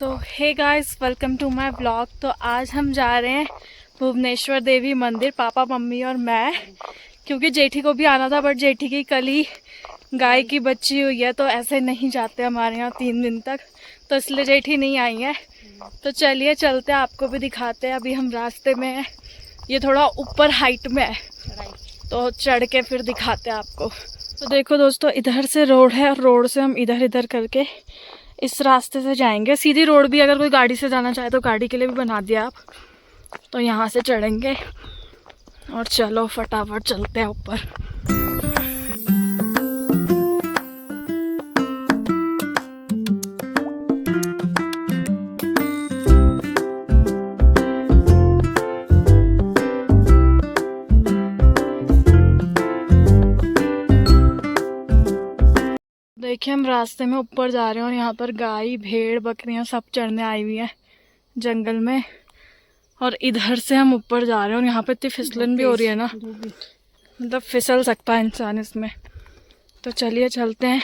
तो hey guys, welcome to my blog. तो आज हम जा रहे हैं भुवनेश्वर देवी मंदिर, पापा मम्मी और मैं, क्योंकि जेठी को भी आना था बट जेठी की कल ही गाय की बच्ची हुई है, तो ऐसे नहीं जाते हमारे यहाँ 3 दिन तक, तो इसलिए जेठी नहीं आई है। तो चलिए चलते हैं, आपको भी दिखाते हैं। अभी हम रास्ते में हैं, ये थोड़ा ऊपर हाइट में है तो चढ़ के फिर दिखाते हैं आपको। तो देखो दोस्तों, इधर से रोड है और रोड से हम इधर इधर करके इस रास्ते से जाएंगे। सीधी रोड भी अगर कोई गाड़ी से जाना चाहे तो गाड़ी के लिए भी बना दिया आप। तो यहाँ से चढ़ेंगे और चलो फटाफट चलते हैं ऊपर। देखिए, हम रास्ते में ऊपर जा रहे हैं और यहाँ पर गाय भेड़ बकरियाँ सब चढ़ने आई हुई हैं जंगल में। और इधर से हम ऊपर जा रहे हैं और यहाँ पे इतनी फिसलन भी हो रही है ना, मतलब फिसल सकता है इंसान इसमें। तो चलिए चलते हैं।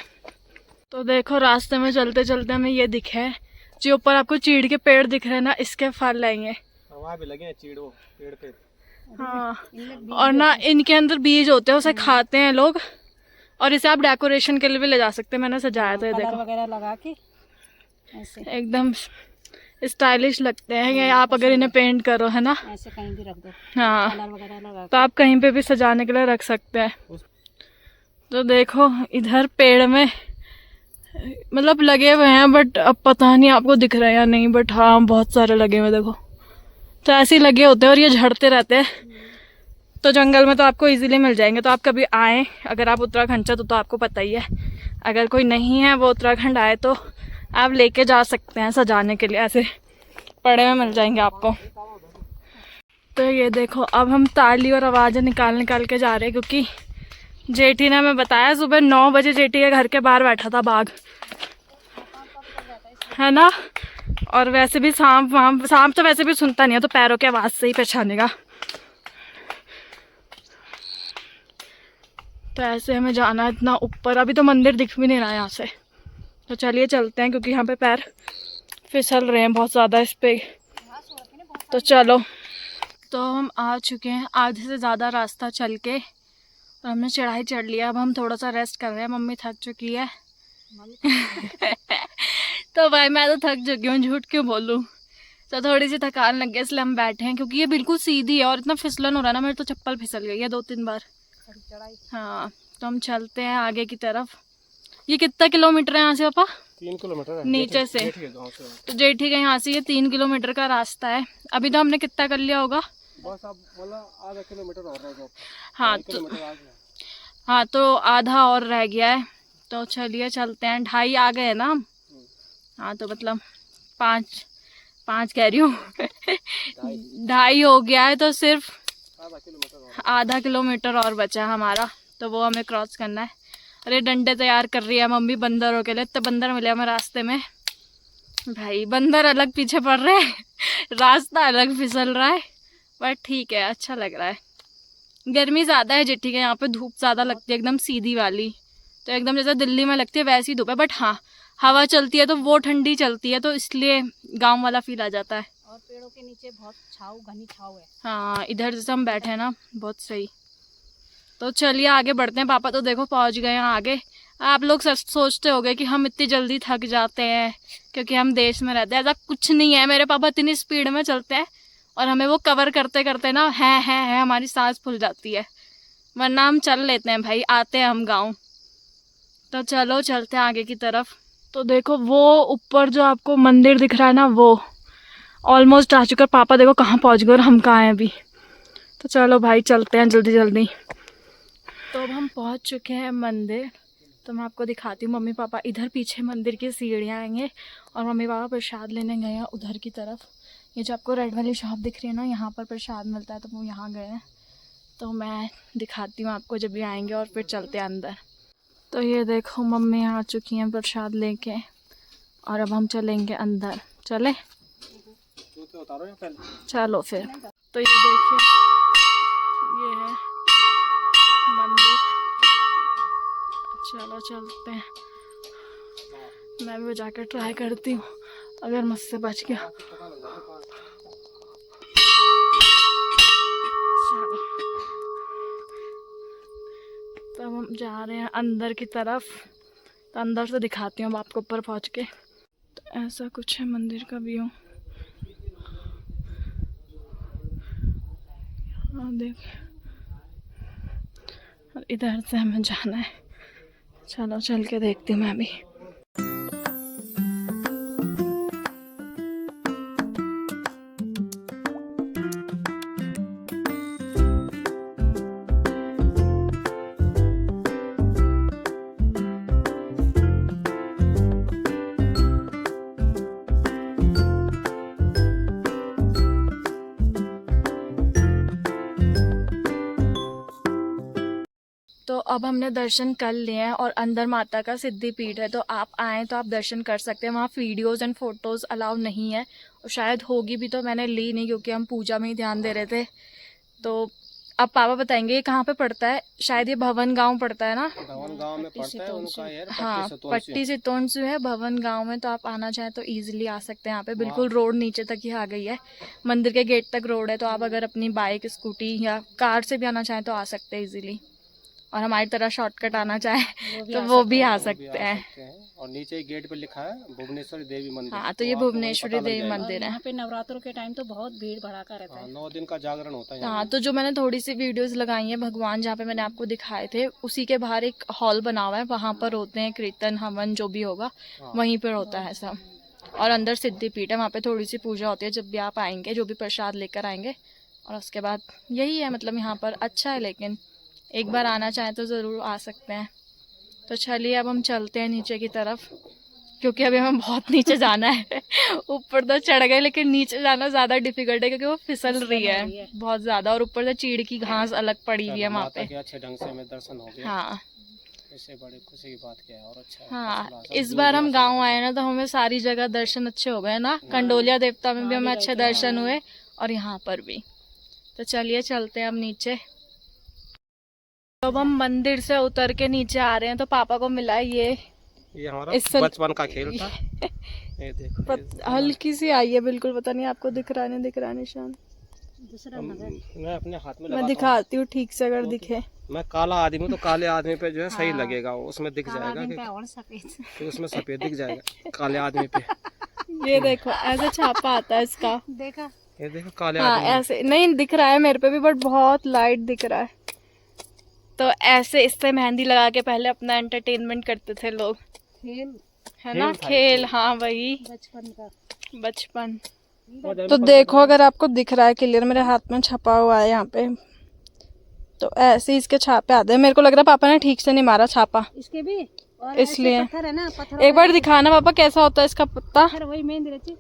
तो देखो, रास्ते में चलते चलते हमें ये दिखे है जो ऊपर आपको चीड़ के पेड़ दिख रहे हैं ना, इसके फल लेंगे। वहाँ भी लगे हैं चीड़, वो पेड़ पे। हाँ, और ना इनके अंदर बीज होते हैं, उसे खाते हैं लोग, और इसे आप डेकोरेशन के लिए भी ले जा सकते हैं। मैंने सजाया था, ये देखो, वगैरह लगा के ऐसे एकदम स्टाइलिश लगते हैं ये। आप अगर इन्हें पेंट करो, है ना, ऐसे कहीं भी रख दो, हाँ, कलर वगैरह लगा तो आप कहीं पे भी सजाने के लिए रख सकते हैं। तो देखो, इधर पेड़ में मतलब लगे हुए हैं, बट अब पता नहीं आपको दिख रहे हैं या नहीं, बट हाँ बहुत सारे लगे हुए देखो। तो ऐसे ही लगे होते हैं और ये झड़ते रहते हैं, तो जंगल में तो आपको इजीली मिल जाएंगे। तो आप कभी आए, अगर आप उत्तराखंड से, तो आपको पता ही है। अगर कोई नहीं है वो उत्तराखंड आए तो आप लेके जा सकते हैं सजाने के लिए, ऐसे पड़े में मिल जाएंगे आपको। तो ये देखो, अब हम ताली और आवाज़ें निकाल निकाल के जा रहे हैं, क्योंकि जेठी ने हमें बताया सुबह 9 बजे जेठी के घर के बाहर बैठा था बाघ, है ना। और वैसे भी सांप तो वैसे भी सुनता नहीं है, तो पैरों की आवाज़ से ही पहचानेगा। तो ऐसे हमें जाना है इतना ऊपर। अभी तो मंदिर दिख भी नहीं रहा है यहाँ से, तो चलिए चलते हैं, क्योंकि यहाँ पे पैर फिसल रहे हैं बहुत ज़्यादा इस पे। तो चलो, तो हम आ चुके हैं आधे से ज़्यादा रास्ता चल के, और हमने चढ़ाई चढ़ लिया। अब हम थोड़ा सा रेस्ट कर रहे हैं, मम्मी थक चुकी है। तो भाई मैं तो थक चुकी हूँ, झूठ क्यों बोलूँ। तो थोड़ी सी थकान लग गई, इसलिए हम बैठे हैं, क्योंकि ये बिल्कुल सीधी है और इतना फिसलन हो रहा है ना, मेरी तो चप्पल फिसल गई है 2-3 बार। हाँ, तो हम चलते हैं आगे की तरफ। ये कितना किलोमीटर है यहाँ से पापा? 3 किलोमीटर है नीचे से। तो जेठी के यहाँ से ये 3 किलोमीटर का रास्ता है। अभी तो हमने कितना कर लिया होगा? बस अब मतलब आधा किलोमीटर और रह गया। हाँ, तो आधा और रह गया है। तो चलिए चलते हैं। 2.5 आ गए ना हम। हाँ, तो मतलब 5 कह रही हूँ 2.5 हो गया है, तो सिर्फ आधा किलोमीटर और बचा है हमारा, तो वो हमें क्रॉस करना है। अरे डंडे तैयार कर रही है मम्मी बंदरों के लिए। तो बंदर मिले हमें रास्ते में भाई, बंदर अलग पीछे पड़ रहे हैं रास्ता अलग फिसल रहा है, बट ठीक है, अच्छा लग रहा है। गर्मी ज़्यादा है जेठी के यहाँ पे, धूप ज़्यादा लगती है, एकदम सीधी वाली, तो एकदम जैसे दिल्ली में लगती है वैसी धूप है। बट हाँ, हवा चलती है तो वो ठंडी चलती है, तो इसलिए गांव वाला फील आ जाता है। और पेड़ों के नीचे बहुत घनी छाव है। हाँ, इधर जैसे हम बैठे हैं ना, बहुत सही। तो चलिए आगे बढ़ते हैं। पापा तो देखो पहुंच गए हैं आगे। आप लोग सोचते होंगे कि हम इतनी जल्दी थक जाते हैं क्योंकि हम देश में रहते हैं। ऐसा कुछ नहीं है, मेरे पापा इतनी स्पीड में चलते हैं और हमें वो कवर करते करते ना है हमारी सांस फूल जाती है, वरना हम चल लेते हैं भाई, आते हैं हम गाँव। तो चलो चलते हैं आगे की तरफ। तो देखो, वो ऊपर जो आपको मंदिर दिख रहा है ना, वो ऑलमोस्ट आ चुका है। पापा देखो कहाँ पहुँच गए और हम कहाँ हैं अभी। तो चलो भाई चलते हैं जल्दी जल्दी। तो अब हम पहुँच चुके हैं मंदिर, तो मैं आपको दिखाती हूँ। मम्मी पापा इधर पीछे मंदिर की सीढ़ियाँ आएंगे, और मम्मी पापा प्रसाद लेने गए हैं उधर की तरफ। ये जो आपको रेड वाली शॉप दिख रही है ना, यहाँ पर प्रसाद मिलता है, तो वो यहाँ गए हैं। तो मैं दिखाती हूँ आपको जब भी आएंगे, और फिर चलते हैं अंदर। तो ये देखो, मम्मी आ चुकी हैं प्रसाद लेके, और अब हम चलेंगे अंदर। चले चलो फिर। तो ये देखिए, ये है मंदिर। चलो चलते हैं, मैं भी जाकर ट्राई करती हूँ। अगर मुझसे बच गया। चलो तो अब हम जा रहे हैं अंदर की तरफ। तो अंदर से दिखाती हूँ अब आपको ऊपर पहुँच के। तो ऐसा कुछ है मंदिर का व्यू। हाँ देख, और इधर से हमें जाना है। चलो चल के देखती हूँ मैं भी। तो अब हमने दर्शन कर लिए हैं और अंदर माता का सिद्धिपीठ है। तो आप आएँ तो आप दर्शन कर सकते हैं। वहाँ वीडियोज़ एंड फ़ोटोज़ अलाउ नहीं है, और शायद होगी भी तो मैंने ली नहीं क्योंकि हम पूजा में ही ध्यान दे रहे थे। तो अब पापा बताएंगे ये कहाँ पे पड़ता है। शायद ये भवन गांव पड़ता है ना। भवन गांव में पड़ता है उनका यार। हाँ, पट्टी सितोंसू है भवन गांव में। तो आप आना चाहें तो इजीली आ सकते हैं यहाँ पे। बिल्कुल रोड नीचे तक ही आ गई है, मंदिर के गेट तक रोड है। तो आप अगर अपनी बाइक, स्कूटी या कार से भी आना चाहें तो आ सकते हैं इजीली। और हमारी तरह शॉर्टकट आना चाहे तो वो भी आ सकते हैं। और नीचे गेट पे लिखा है भुवनेश्वरी देवी मंदिर। हाँ, तो ये भुवनेश्वरी देवी मंदिर है। यहाँ पे नवरात्रों के टाइम तो बहुत भीड़ भड़ाका रहता है। 9 दिन का जागरण होता है। हाँ, तो जो मैंने थोड़ी सी वीडियोस लगाई हैं भगवान जहाँ पे मैंने आपको दिखाए थे, उसी के बाहर एक हॉल बना हुआ है। वहाँ पर होते हैं कीर्तन, हवन जो भी होगा वहीं पर होता है सब। और अंदर सिद्धिपीठ है, वहाँ पे थोड़ी सी पूजा होती है जब भी आप आएंगे, जो भी प्रसाद लेकर आएंगे। और उसके बाद यही है, मतलब यहाँ पर अच्छा है, लेकिन एक बार आना चाहें तो ज़रूर आ सकते हैं। तो चलिए अब हम चलते हैं नीचे की तरफ, क्योंकि अभी हमें बहुत नीचे जाना है। ऊपर तो चढ़ गए लेकिन नीचे जाना ज़्यादा डिफिकल्ट है क्योंकि वो फिसल रही है बहुत ज़्यादा। और ऊपर से चीड़ की घास अलग पड़ी हुई है वहाँ पे। अच्छे ढंग से हमें दर्शन हो गया। हाँ, इससे बड़ी खुशी की बात क्या है। और अच्छा है। हाँ, इस बार हम गाँव आए ना तो हमें सारी जगह दर्शन अच्छे हो गए ना। कंडोलिया देवता में भी हमें अच्छे दर्शन हुए और यहाँ पर भी। तो चलिए चलते हैं अब नीचे। तो अब हम मंदिर से उतर के नीचे आ रहे हैं। तो पापा को मिला है ये हमारा बचपन का खेल था। ये देखो हल्की सी आई है, बिल्कुल पता नहीं आपको दिख रहा है नहीं दिख रहा है निशान। दूसरा नजर मैं अपने हाथ में मैं दिखाती हूँ ठीक से अगर दिखे। मैं काला आदमी हूँ तो काले आदमी पे जो है सही लगेगा, उसमें दिख जाएगा कि और सफेद। तो उसमें सफेद दिख जाएगा काले आदमी पे। ये देखो ऐसे छापा आता है इसका। देखा, ये देखो काले हाँ, आदमी। ऐसे नहीं दिख रहा है मेरे पे भी, बट बहुत लाइट दिख रहा है। तो ऐसे इससे मेहंदी लगा के पहले अपना एंटरटेनमेंट करते थे लोग, खेल है ना। खेल, हाँ वही बचपन का। बचपन। तो देखो अगर आपको दिख रहा है क्लियर, मेरे हाथ में छपा हुआ है यहाँ पे। तो ऐसे इसके छापे आते हैं। मेरे को लग रहा है पापा ने ठीक से नहीं मारा छापा, इसके भी और इसलिए। पत्थर है ना, पत्थर एक बार दिखाना पापा कैसा होता है इसका पत्ता। वही मेहंदी रची।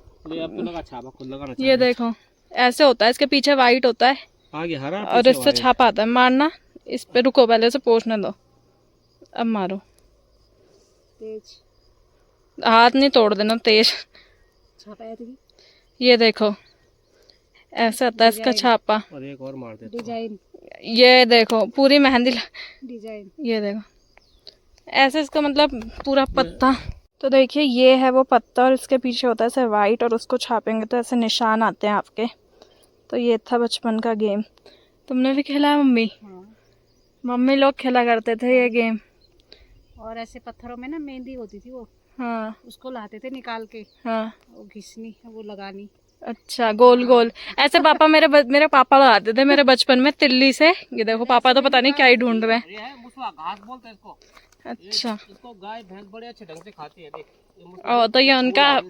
ये देखो ऐसे होता है, इसके पीछे वाइट होता है आगे हरा और इससे छापा आता है। मारना इस पे, रुको पहले से पोंछने दो, अब मारो। तेज हाथ नहीं तोड़ देना, तेज। छापा थी। ये देखो ऐसे आता है इसका छापा। और एक और मार देता डिजाइन, ये देखो पूरी मेहंदी डिजाइन। ये देखो ऐसे इसका मतलब पूरा पत्ता। तो देखिए ये है वो पत्ता और इसके पीछे होता है ऐसे वाइट, और उसको छापेंगे तो ऐसे निशान आते हैं आपके। तो ये था बचपन का गेम। तुमने भी खेला है मम्मी? हाँ। मम्मी लोग खेला करते थे ये गेम। और ऐसे पत्थरों में ना मेहंदी होती थी वो, हाँ उसको लाते थे निकाल के, हाँ। वो घिसनी, वो लगानी। अच्छा, गोल गोल ऐसे पापा मेरे पापा लगाते थे मेरे बचपन में तिल्ली से। ये देखो पापा तो पता नहीं क्या ही ढूंढ रहे हैं। घास बोलते हैं इसको। अच्छा, इसको गाय भैंस बड़े अच्छे ढंग से खाती है। देख और तो ये उनका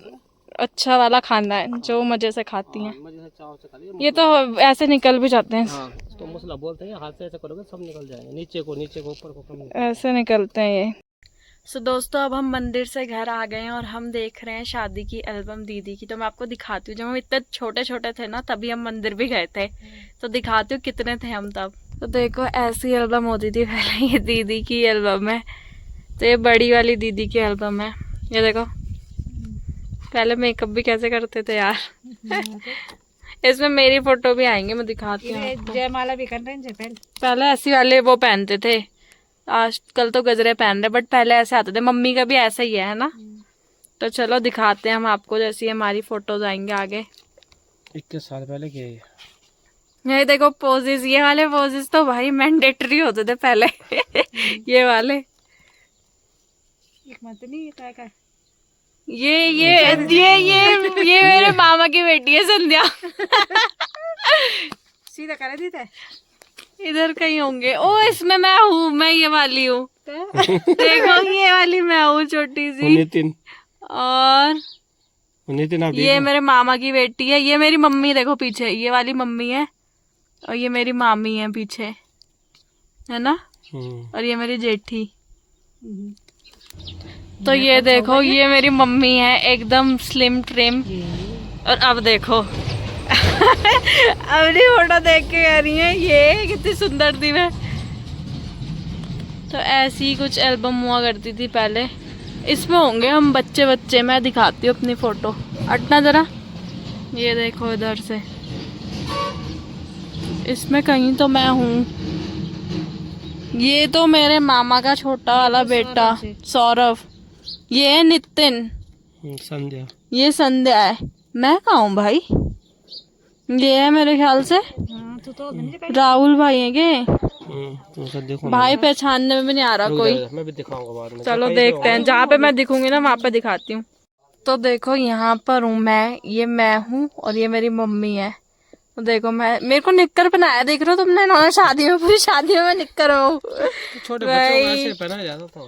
अच्छा वाला खाना है जो मजे से खाती हैं। मजे से चाव से खा लिया। ये तो ऐसे निकल भी जाते हैं। हाँ, तो मुसला बोलते हैं, हाथ से ऐसे करोगे सब निकल जाएंगे, नीचे को ऊपर को कम। ऐसे निकलते हैं ये। सो दोस्तों अब हम मंदिर से घर आ गए हैं और हम देख रहे हैं शादी की एल्बम दीदी की। तो मैं आपको दिखाती हूँ, जब हम इतने छोटे छोटे थे ना तभी हम मंदिर भी गए थे। तो दिखाती हूँ कितने थे हम तब। तो देखो ऐसी एल्बम होती थी पहले। ये दीदी की एल्बम है, तो ये बड़ी वाली दीदी की एल्बम है। ये देखो पहले मेकअप भी कैसे करते थे यार। इसमें मेरी फोटो भी आएंगे, मैं दिखाती हूँ। जयमाला भी कर रहे हैं। पहले ऐसी वाले वो पहनते थे, आजकल तो गजरे पहन रहे, बट पहले ऐसे आते थे। मम्मी का भी ऐसा ही है ना। तो चलो दिखाते हैं हम आपको जैसी हमारी फोटोज आएंगे आगे। 21 साल पहले किए ये। ये देखो पोजेस, ये वाले पोजेस तो भाई मैंडेटरी होते थे पहले। ये वाले, एक मत नहीं क्या क्या ये मेरे मामा की बेटी है संध्या। सीधा कर दी थे। इधर कहीं होंगे। ओ इसमें मैं हूँ, मैं ये वाली हूँ। देखो ये वाली मैं हूँ छोटी सी। नितिन और आप ये मेरे मामा की बेटी है। ये मेरी मम्मी देखो पीछे, ये वाली मम्मी है। और ये मेरी मामी है पीछे, है ना। और ये मेरी जेठी। तो ये देखो ये मेरी मम्मी है एकदम स्लिम ट्रिम। और अब देखो अपनी फोटो देख के कह रही है ये कितनी सुंदर थी मैं। तो ऐसी कुछ एल्बम हुआ करती थी पहले। इसमें होंगे हम बच्चे बच्चे। मैं दिखाती हूँ अपनी फोटो, हटना जरा। ये देखो इधर से, इसमें कहीं तो मैं हूँ। ये तो मेरे मामा का छोटा वाला बेटा सौरभ। ये है नितिन, संध्या, ये संध्या है। मैं कहाँ हूँ भाई? ये है मेरे ख्याल से हाँ तो राहुल भाई है के तो देखो भाई। पहचानने में भी नहीं आ रहा कोई। मैं भी दिखाऊंगा बाद में। चलो देखते हैं, जहाँ पे मैं दिखूंगी ना वहाँ पे दिखाती हूँ। तो देखो यहाँ पर हूँ मैं, ये मैं हूँ और ये मेरी मम्मी है। तो देखो मैं, मेरे को निक्कर पहनाया देख रहे हो तुमने, इन्होंने शादी में, पूरी शादी में मैं निक्कर हूँ। छोटे बच्चों को ऐसे पहना जाता था।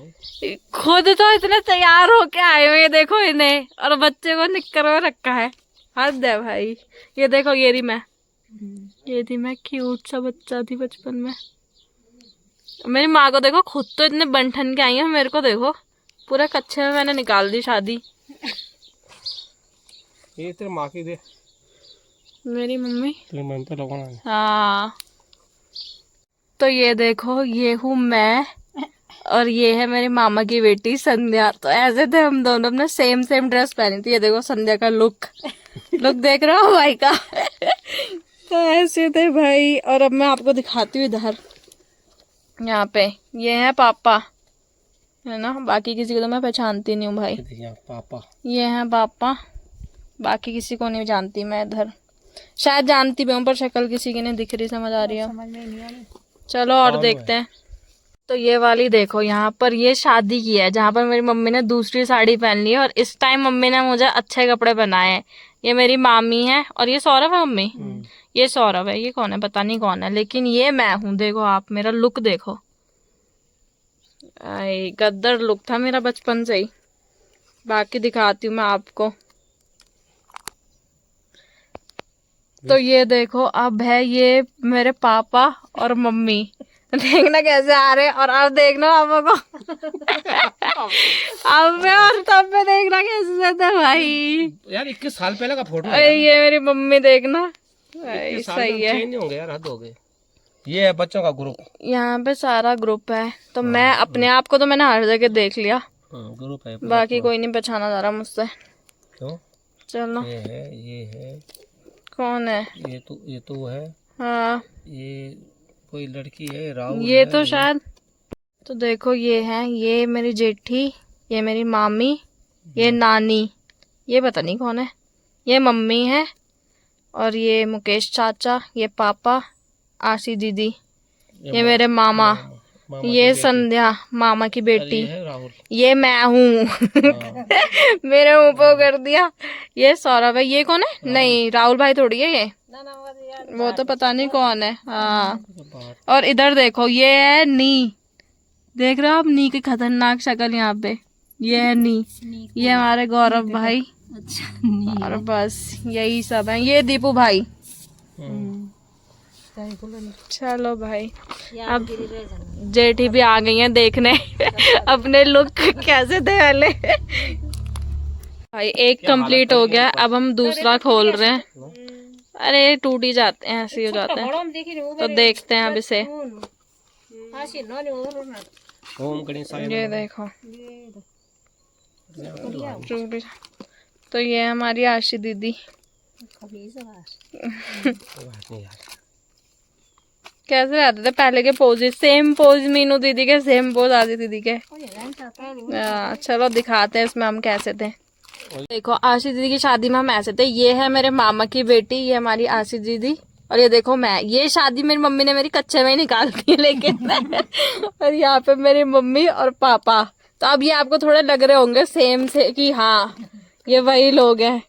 खुद तो इतने तैयार होके आए हुए, देखो इन्हें, और बच्चे को निक्कर में रखा है। हद है भाई। ये देखो ये थी मैं, ये थी मैं, क्यूट सा बच्चा थी बचपन में। मेरी माँ को देखो, खुद तो इतने बन-ठन के आई है, मेरे को देखो पूरा कच्चे में मैंने निकाल दी शादी। ये तेरे माँ की दे, मेरी मम्मी मन पे लगाना है। हाँ। तो ये देखो ये हूँ मैं और ये है मेरे मामा की बेटी संध्या। तो ऐसे थे हम दोनों, अपने सेम ड्रेस पहनी थी। ये देखो संध्या का लुक देख रहे हो भाई का। तो ऐसे थे भाई। और अब मैं आपको दिखाती हूँ इधर, यहाँ पे ये है पापा, है ना। बाकी किसी को तो मैं पहचानती नहीं हूँ भाई। पापा, ये है पापा, बाकी किसी को नहीं जानती मैं। इधर शायद जानती भी हूँ पर शक्ल किसी की नहीं दिख रही, समझ आ रही हो। समझ में नहीं आ रही। चलो और देखते हैं। तो ये वाली देखो, यहाँ पर ये शादी की है जहाँ पर मेरी मम्मी ने दूसरी साड़ी पहन ली है और इस टाइम मम्मी ने मुझे अच्छे कपड़े पहनाए हैं। ये मेरी मामी है और ये सौरभ है मम्मी। ये सौरभ है, ये कौन है पता नहीं कौन है, लेकिन ये मैं हूँ। देखो आप मेरा लुक देखो, आई गद्दर लुक था मेरा बचपन से ही। बाकी दिखाती हूँ मैं आपको। तो ये देखो अब है ये मेरे पापा और मम्मी। देखना कैसे आ रहे हैं। और अब देखना पापा को। अब में और तब में देखना कैसे था भाई। यार 21 साल पहले का फोटो अरे ये मेरी मम्मी देखना, सही है। चेंज होंगे यार, हद हो गए। ये है बच्चों का ग्रुप, यहाँ पे सारा ग्रुप है। तो मैं अपने आप को तो मैंने हर जगह देख लिया, ग्रुप है। बाकी कोई नहीं पहचाना जा रहा मुझसे। क्यों? चलो ये है कौन है? ये तो है। हाँ ये कोई लड़की है, राहुल ये है, तो शायद। तो देखो ये है, ये मेरी जेठी, ये मेरी मामी, ये नानी, ये पता नहीं कौन है, ये मम्मी है, और ये मुकेश चाचा, ये पापा, आशी दीदी, ये मेरे मामा, ये संध्या मामा की बेटी, ये मैं हूँ। मेरे मुंह पे कर दिया। ये सौरभ है। ये कौन है? नहीं राहुल भाई थोड़ी है ये, वो तो पता नहीं कौन है। हाँ। और इधर देखो ये है नी, देख रहे हो आप नी की खतरनाक शक्ल यहाँ पे। ये है नी, ये हमारे गौरव भाई। अच्छा। और बस यही सब है। ये दीपू भाई। चलो भाई अब जेठी भी आ गई हैं देखने अपने लुक कैसे थे पहले। भाई एक कंप्लीट हो गया, अब हम दूसरा खोल रहे हैं। अरे टूट ही जाते हैं, ऐसे ही हो जाते हैं। तो देखते हैं अब इसे। ये देखो तो ये हमारी आशी दीदी। कैसे रहते थे पहले के पोजेस, सेम पोज मीनू दीदी के, सेम पोज आदि दीदी के। चलो दिखाते हैं इसमें हम कैसे थे। देखो आशी दीदी की शादी में हम ऐसे थे। ये है मेरे मामा की बेटी, ये हमारी आशी दीदी, और ये देखो मैं। ये शादी मेरी मम्मी ने मेरी कच्चे में ही निकाल दी लेकिन और यहाँ पे मेरी मम्मी और पापा। तो अब ये आपको थोड़े लग रहे होंगे सेम से कि हाँ ये वही लोग हैं।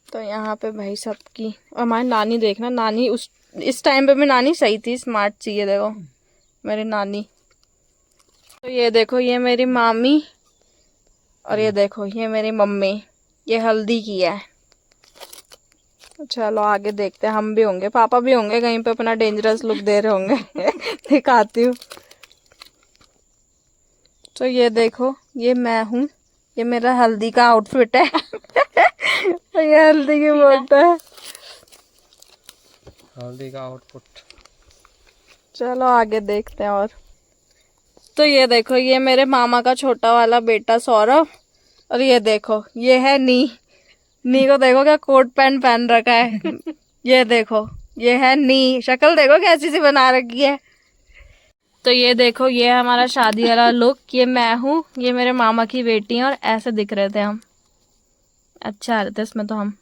तो यहाँ पे भाई सबकी, और हमारी नानी देखना, नानी इस टाइम पे भी नानी सही थी, स्मार्ट थी। ये देखो मेरी नानी। तो ये देखो ये मेरी मामी, और ये देखो ये मेरी मम्मी। ये हल्दी की है। चलो आगे देखते हैं, हम भी होंगे, पापा भी होंगे कहीं पे अपना डेंजरस लुक दे रहे होंगे दिखाती हूँ। तो ये देखो ये मैं हूँ, ये मेरा हल्दी का आउटफिट है ये हल्दी की फोटो है, हल्दी का आउटपुट। चलो आगे देखते हैं। और तो ये देखो ये मेरे मामा का छोटा वाला बेटा सौरभ, और ये देखो ये है नी को देखो क्या कोट पैंट पहन रखा है ये देखो ये है नी, शक्ल देखो कैसी सी बना रखी है। तो ये देखो ये है हमारा शादी वाला लुक। ये मैं हूँ, ये मेरे मामा की बेटी है, और ऐसे दिख रहे थे हम, अच्छा आ रहे थे इसमें तो हम।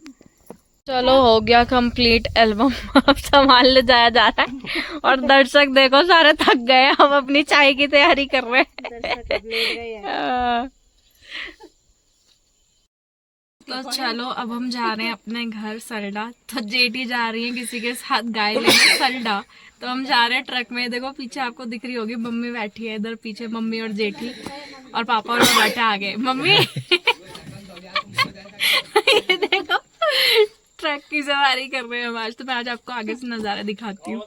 चलो हो गया कंप्लीट एल्बम अब सामान ले जाया जा रहा है, और दर्शक देखो सारे थक गए, हम अपनी चाय की तैयारी कर रहे हैं। तो चलो अब हम जा रहे हैं अपने घर सल्डा। तो जेठी जा रही है किसी के साथ गाय लेने सल्डा। तो हम जा रहे हैं ट्रक में। देखो पीछे आपको दिख रही होगी मम्मी बैठी है इधर पीछे, मम्मी और जेठी, और पापा और मैं बैठे आगे। मम्मी ये देखो ट्रक की सवारी कर रहे हैं हम आज। तो मैं आज आपको आगे से नजारा दिखाती हूँ।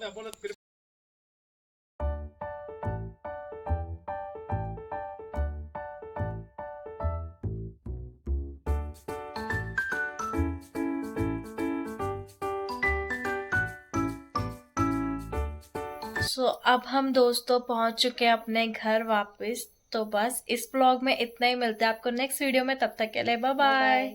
अब हम दोस्तों पहुंच चुके हैं अपने घर वापस। तो बस इस ब्लॉग में इतना ही, मिलते हैं आपको नेक्स्ट वीडियो में, तब तक के लिए बाय बाय।